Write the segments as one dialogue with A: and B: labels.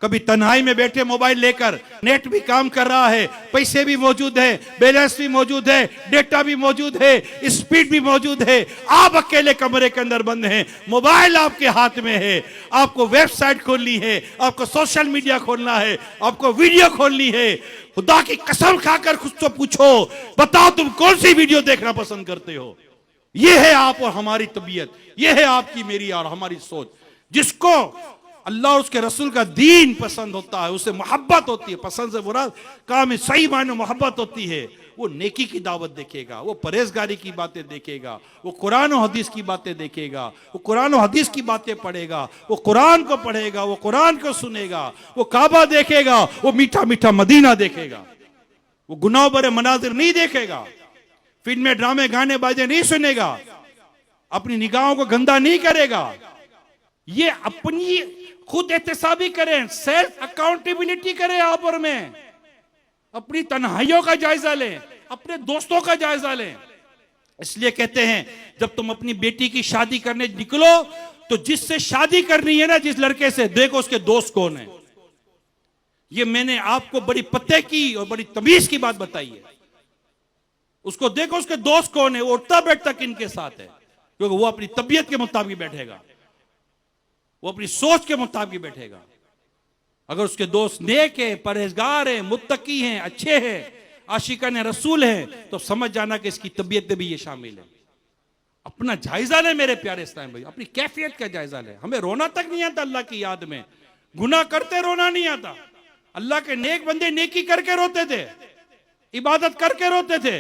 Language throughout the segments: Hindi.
A: कभी तन्हाई में बैठे मोबाइल लेकर, नेट भी काम कर रहा है, पैसे भी मौजूद है, बैलेंस भी मौजूद है, डेटा भी मौजूद है, स्पीड भी मौजूद है। आप अकेले कमरे के अंदर बंद हैं, मोबाइल आपके हाथ में है, आपको वेबसाइट खोलनी है, आपको सोशल मीडिया खोलना है, आपको वीडियो खोलनी है। खुदा की कसम खाकर खुद तो पूछो, बताओ तुम कौन सी वीडियो देखना पसंद करते हो? यह है आप और हमारी तबीयत, यह है आपकी मेरी और हमारी सोच। जिसको अल्लाह और उसके रसूल का दीन पसंद होता है, उसे मोहब्बत होती है, पसंद से मुराद काम में सही मायने मोहब्बत होती है, वो नेकी की दावत देखेगा, वो परहेजगारी की बातें देखेगा, वो कुरान और हदीस की बातें देखेगा, वो कुरान और हदीस की बातें पढ़ेगा, वो कुरान को पढ़ेगा, वो कुरान को सुनेगा, वो काबा देखेगा, वो मीठा मीठा मदीना देखेगा, वो गुनाह भरे मनाजिर नहीं देखेगा, फिल्में ड्रामे गाने बाजे नहीं सुनेगा, अपनी निगाहों को गंदा नहीं करेगा। ये अपनी खुद एहतसाबी करें, सेल्फ अकाउंटेबिलिटी करें, आप और मैं अपनी तन्हाइयों का जायजा लें, अपने दोस्तों का जायजा लें। इसलिए कहते हैं जब तुम अपनी बेटी की शादी करने निकलो तो जिससे शादी करनी है ना, जिस लड़के से, देखो उसके दोस्त कौन है। ये मैंने आपको बड़ी पते की और बड़ी तमीज की बात बताई है। उसको देखो उसके दोस्त कौन है, वो उठता बैठता किनके साथ है, क्योंकि वो अपनी तबीयत के मुताबिक बैठेगा, वो अपनी सोच के मुताबिक बैठेगा। अगर उसके दोस्त नेक है, परहेजगार है, मुत्तकी हैं, अच्छे हैं, आशिकान रसूल हैं, तो समझ जाना कि इसकी तबीयत में भी ये शामिल है। अपना जायजा ले मेरे प्यारे इस्लाम भाई, अपनी कैफियत का जायजा ले। हमें रोना तक नहीं आता अल्लाह की याद में, गुनाह करते रोना नहीं आता। अल्लाह के नेक बंदे नेकी करके रोते थे, इबादत करके रोते थे,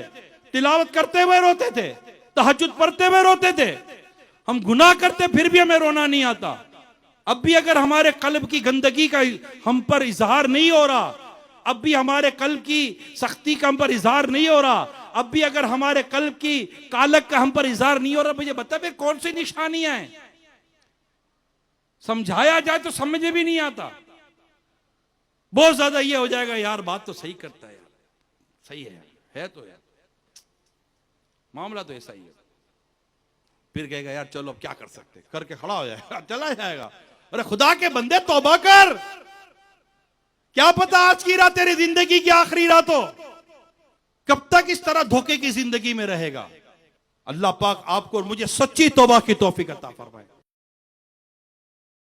A: तिलावत करते हुए रोते थे, तहज्जुद पढ़ते हुए रोते थे। हम गुनाह करते फिर भी हमें रोना नहीं आता। अब भी अगर हमारे कल्ब की गंदगी का हम पर इजहार नहीं हो रहा, अब भी हमारे कल्ब की सख्ती का हम पर इजहार नहीं हो रहा, अब भी अगर हमारे कल्ब की कालक का हम पर इजहार नहीं हो रहा, मुझे बता भाई कौन सी निशानियां हैं? समझाया जाए तो समझ में भी नहीं आता। बहुत ज्यादा ये हो जाएगा, यार बात तो सही करता है, यार सही है तो यार मामला तो ऐसा ही है। फिर कहेगा यार चलो अब क्या कर सकते, करके खड़ा हो जाएगा, चला जाएगा। अरे खुदा के बंदे तौबा कर, क्या पता आज की रात तेरी जिंदगी की आखिरी रात हो। कब तक इस तरह धोखे की जिंदगी में रहेगा? अल्लाह पाक आपको और मुझे सच्ची तौबा की तौफीक अता फरमाए।